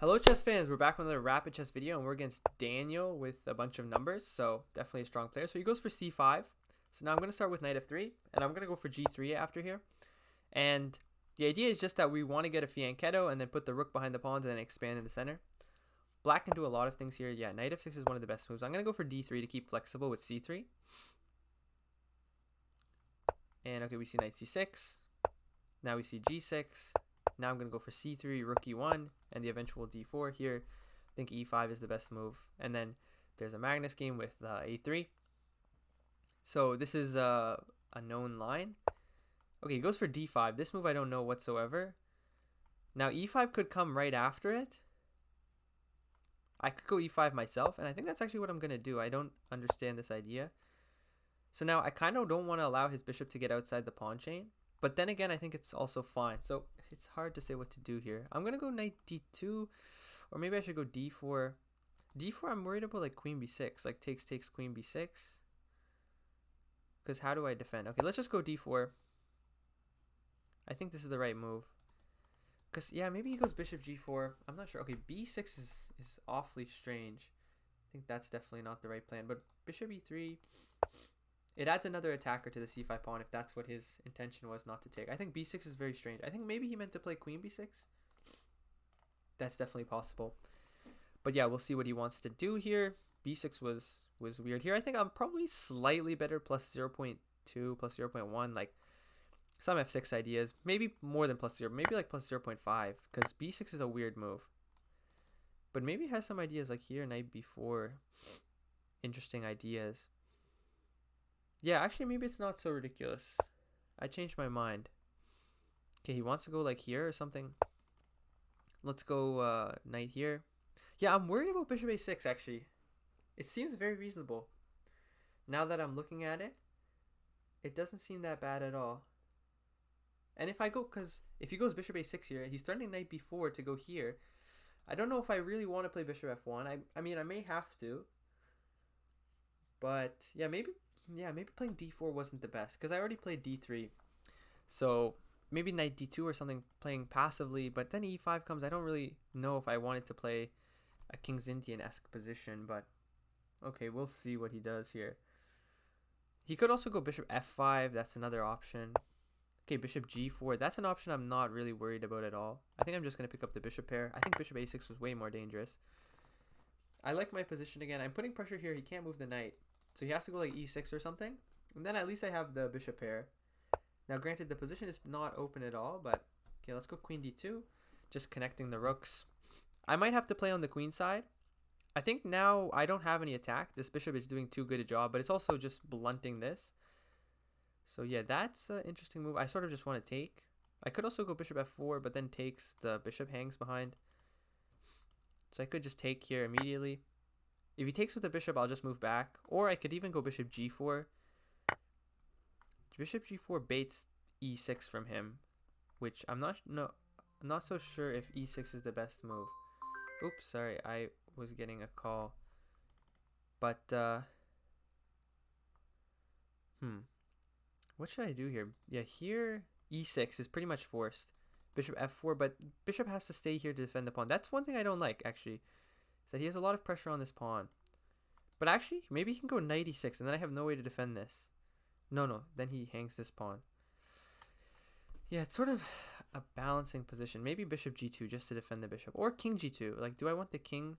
Hello chess fans, we're back with another rapid chess video and we're against Daniel with a bunch of numbers, so definitely a strong player. So he goes for c5. So now I'm going to start with knight f3 and I'm going to go for g3 after here. And the idea is just that we want to get a fianchetto and then put the rook behind the pawns and then expand in the center. Black can do a lot of things here. Yeah, knight f6 is one of the best moves. I'm going to go for d3 to keep flexible with c3. And okay, we see knight c6. Now we see g6. Now I'm going to go for c3, rook e1, and the eventual d4 here. I think e5 is the best move. And then there's a Magnus game with a3. So this is a known line. Okay, he goes for d5. This move I don't know whatsoever. Now e5 could come right after it. I could go e5 myself, and I think that's actually what I'm going to do. I don't understand this idea. So now I kind of don't want to allow his bishop to get outside the pawn chain. But then again, I think it's also fine. So it's hard to say what to do here. I'm going to go knight d2, or maybe I should go d4. D4, I'm worried about like queen b6, like takes, queen b6. Because how do I defend? Okay, let's just go d4. I think this is the right move. Because, yeah, maybe he goes bishop g4. I'm not sure. Okay, b6 is awfully strange. I think that's definitely not the right plan. But bishop e3... it adds another attacker to the c5 pawn if that's what his intention was not to take. I think b6 is very strange. I think maybe he meant to play queen b6. That's definitely possible. But yeah, we'll see what he wants to do here. b6 was weird here. I think I'm probably slightly better, plus 0.2, plus 0.1, like some f6 ideas. Maybe more than plus 0, maybe like plus 0.5, because b6 is a weird move. But maybe he has some ideas like here, knight b4. Interesting ideas. Yeah, actually, maybe it's not so ridiculous. I changed my mind. Okay, he wants to go like here or something. Let's go knight here. Yeah, I'm worried about bishop a6, actually. It seems very reasonable. Now that I'm looking at it, it doesn't seem that bad at all. And if I go, because if he goes bishop a6 here, he's threatening knight b4 to go here. I don't know if I really want to play bishop f1. I mean, I may have to. But, yeah, maybe playing d4 wasn't the best, because I already played d3. So maybe knight d2 or something, playing passively. But then e5 comes. I don't really know if I wanted to play a King's Indian-esque position. But okay, we'll see what he does here. He could also go bishop f5. That's another option. Okay, bishop g4. That's an option I'm not really worried about at all. I think I'm just going to pick up the bishop pair. I think bishop a6 was way more dangerous. I like my position again. I'm putting pressure here. He can't move the knight. So he has to go like e6 or something. And then at least I have the bishop pair. Now granted, the position is not open at all, but okay, let's go queen d2. Just connecting the rooks. I might have to play on the queen side. I think now I don't have any attack. This bishop is doing too good a job, but it's also just blunting this. So yeah, that's an interesting move. I sort of just want to take. I could also go bishop f4, but then takes, the bishop hangs behind. So I could just take here immediately. If he takes with the bishop, I'll just move back. Or I could even go bishop g4. Bishop g4 baits e6 from him, which I'm not so sure if e6 is the best move. Oops, sorry, I was getting a call. But what should I do here? Yeah, here e6 is pretty much forced. Bishop f4, but bishop has to stay here to defend the pawn. That's one thing I don't like, actually, is that he has a lot of pressure on this pawn. But actually, maybe he can go knight e6, and then I have no way to defend this. No, then he hangs this pawn. Yeah, it's sort of a balancing position. Maybe bishop g2 just to defend the bishop. Or king g2. Like, do I want the king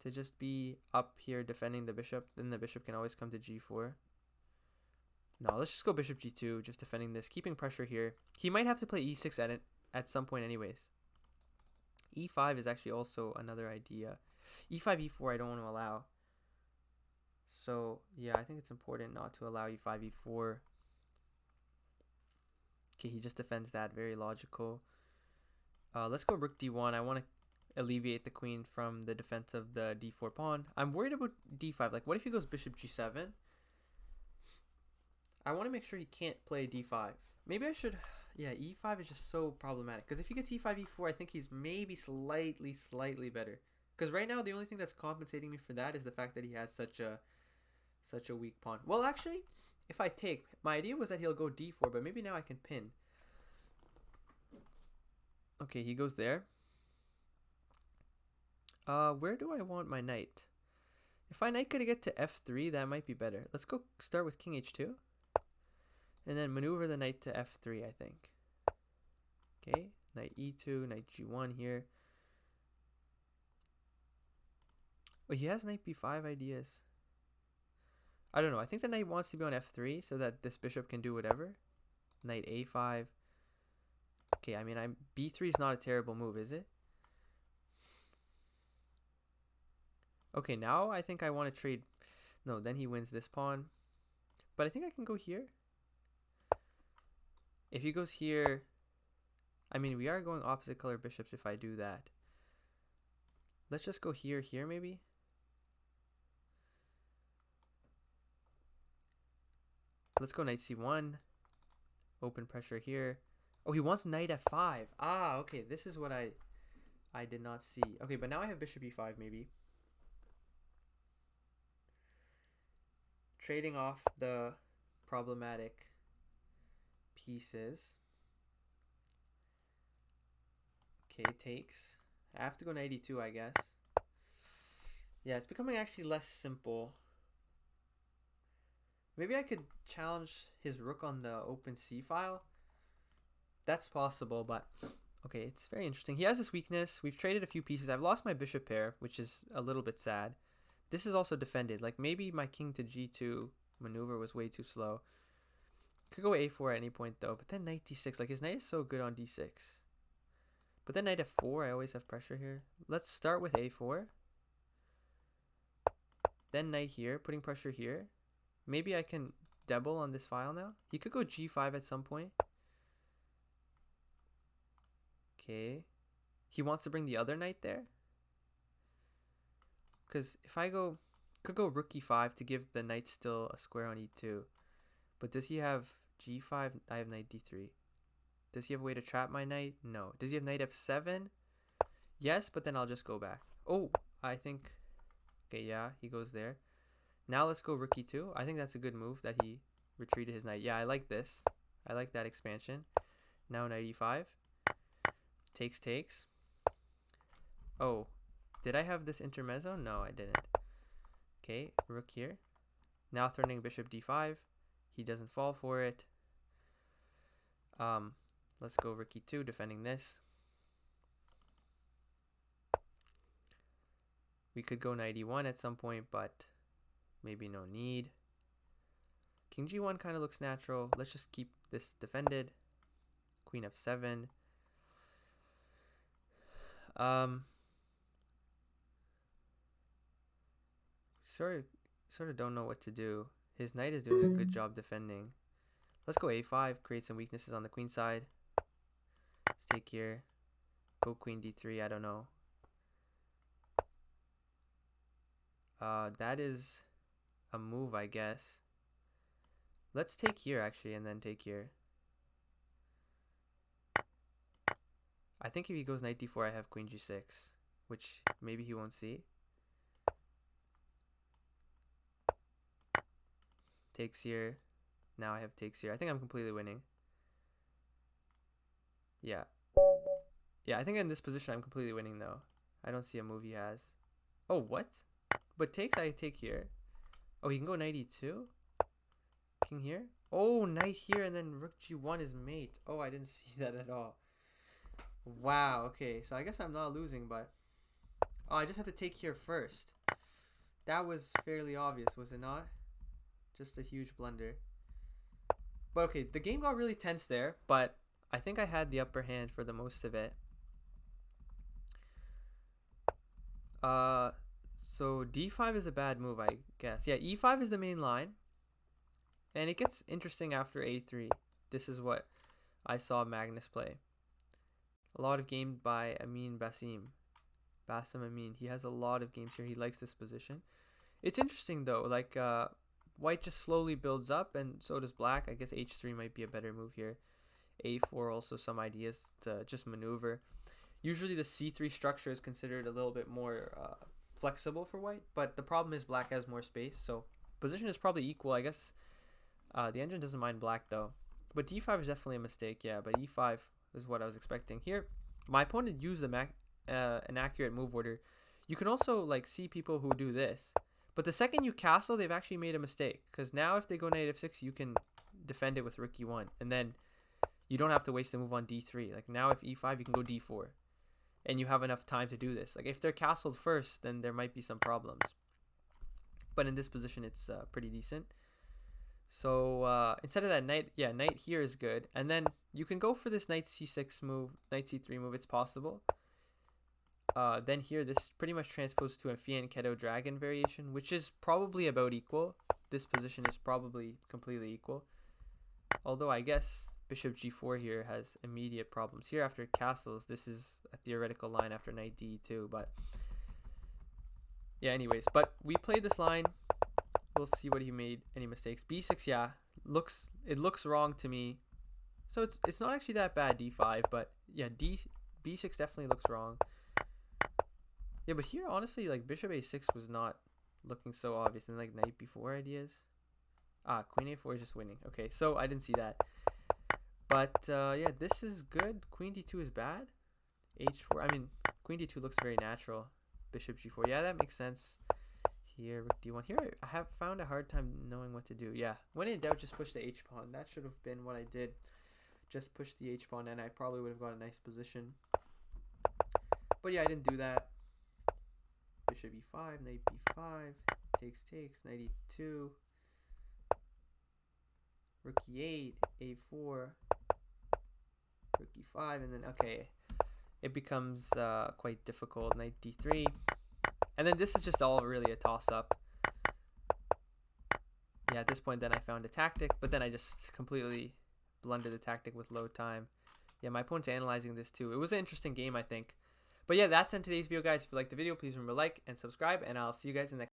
to just be up here defending the bishop? Then the bishop can always come to g4. No, let's just go bishop g2, just defending this, keeping pressure here. He might have to play e6 at some point anyways. e5 is actually also another idea. e5, e4 I don't want to allow. So, yeah, I think it's important not to allow e5, e4. Okay, he just defends that. Very logical. Let's go rook d1. I want to alleviate the queen from the defense of the d4 pawn. I'm worried about d5. Like, what if he goes bishop g7? I want to make sure he can't play d5. Maybe I should... yeah, e5 is just so problematic. Because if he gets e5, e4, I think he's maybe slightly better. Because right now, the only thing that's compensating me for that is the fact that he has such a weak pawn. Well, actually, if I take... my idea was that he'll go d4, but maybe now I can pin. Okay, he goes there. Where do I want my knight? If my knight could get to f3, that might be better. Let's go start with king h2. And then maneuver the knight to f3, I think. Okay, knight e2, knight g1 here. Oh, he has knight b5 ideas. I don't know. I think the knight wants to be on f3 so that this bishop can do whatever. Knight a5. Okay, I mean, b3 is not a terrible move, is it? Okay, now I think I want to trade. No, then he wins this pawn. But I think I can go here. If he goes here, I mean, we are going opposite color bishops if I do that. Let's just go here, maybe. Let's go knight c1. Open pressure here. Oh, he wants knight f5. Ah, okay. This is what I did not see. Okay, but now I have bishop e5 maybe. Trading off the problematic pieces. Okay, takes. I have to go knight e2, I guess. Yeah, it's becoming actually less simple. Maybe I could challenge his rook on the open c file. That's possible, but okay, it's very interesting. He has this weakness. We've traded a few pieces. I've lost my bishop pair, which is a little bit sad. This is also defended. Like maybe my king to g2 maneuver was way too slow. Could go a4 at any point though, but then knight d6. Like his knight is so good on d6. But then knight f4, I always have pressure here. Let's start with a4. Then knight here, putting pressure here. Maybe I can double on this file now. He could go g5 at some point. Okay. He wants to bring the other knight there. Because if I could go rook e5 to give the knight still a square on e2. But does he have g5? I have knight d3. Does he have a way to trap my knight? No. Does he have knight f7? Yes, but then I'll just go back. Oh, I think... Okay, yeah, he goes there. Now let's go rook e2. I think that's a good move that he retreated his knight. Yeah, I like this. I like that expansion. Now knight e5. Takes. Oh, did I have this intermezzo? No, I didn't. Okay, rook here. Now threatening bishop d5. He doesn't fall for it. Let's go rook e2, defending this. We could go knight e1 at some point, but maybe no need. King g1 kind of looks natural. Let's just keep this defended. Queen f7. Sort of don't know what to do. His knight is doing a good job defending. Let's go a5, create some weaknesses on the queen side. Let's take here. Go queen d3, I don't know. That is a move, I guess. Let's take here, actually, and then take here. I think if he goes knight d4, I have queen g6, which maybe he won't see. Takes here. Now I have takes here. I think I'm completely winning. Yeah. Yeah, I think in this position I'm completely winning, though. I don't see a move he has. Oh, what? But takes, I take here. Oh, he can go knight e2? King here? Oh, knight here, and then rook g1 is mate. Oh, I didn't see that at all. Wow, okay. So I guess I'm not losing, but... Oh, I just have to take here first. That was fairly obvious, was it not? Just a huge blunder. But okay, the game got really tense there, but I think I had the upper hand for the most of it. So d5 is a bad move, I guess. Yeah, e5 is the main line. And it gets interesting after a3. This is what I saw Magnus play. A lot of games by Bassem Amin. He has a lot of games here. He likes this position. It's interesting, though. Like, white just slowly builds up, and so does black. I guess h3 might be a better move here. a4 also some ideas to just maneuver. Usually the c3 structure is considered a little bit more flexible for white, but the problem is black has more space, so position is probably equal. I guess the engine doesn't mind black, though. But d5 is definitely a mistake, yeah, but e5 is what I was expecting. Here, my opponent used an accurate move order. you can also like see people who do this. But the second you castle, they've actually made a mistake. Because now if they go knight f6, you can defend it with rook e1. And then you don't have to waste a move on d3. Like now if e5, you can go d4. And you have enough time to do this. Like if they're castled first, then there might be some problems. But in this position, it's pretty decent. So instead of that knight, yeah, knight here is good. And then you can go for this knight c6 move, knight c3 move. It's possible. Then here, this pretty much transposes to a Fian Keto Dragon variation, which is probably about equal. This position is probably completely equal. Although I guess bishop g4 here has immediate problems. Here after castles, this is a theoretical line after knight d2. But yeah, anyways. But we played this line. We'll see what he made any mistakes. b6, yeah, it looks wrong to me. So it's not actually that bad, d5. But yeah, b6 definitely looks wrong. Yeah, but here, honestly, like, bishop a6 was not looking so obvious. And, like, knight b4 ideas. Queen a4 is just winning. Okay, so I didn't see that. But, yeah, this is good. Queen d2 is bad. h4, I mean, queen d2 looks very natural. Bishop g4, yeah, that makes sense. Here, rook d1. Here, I have found a hard time knowing what to do. Yeah, when in doubt, just push the h-pawn. That should have been what I did. Just push the h-pawn, and I probably would have got a nice position. But, yeah, I didn't do that. Bishop e5, knight b5, takes, knight e2, rook e8, a4, rook e5, and then, okay, it becomes quite difficult, knight d3, and then this is just all really a toss-up. Yeah, at this point, then I found a tactic, but then I just completely blundered the tactic with load time. Yeah, my opponent's analyzing this too. It was an interesting game, I think. But yeah, that's in today's video, guys. If you liked the video, please remember to like and subscribe, and I'll see you guys in the next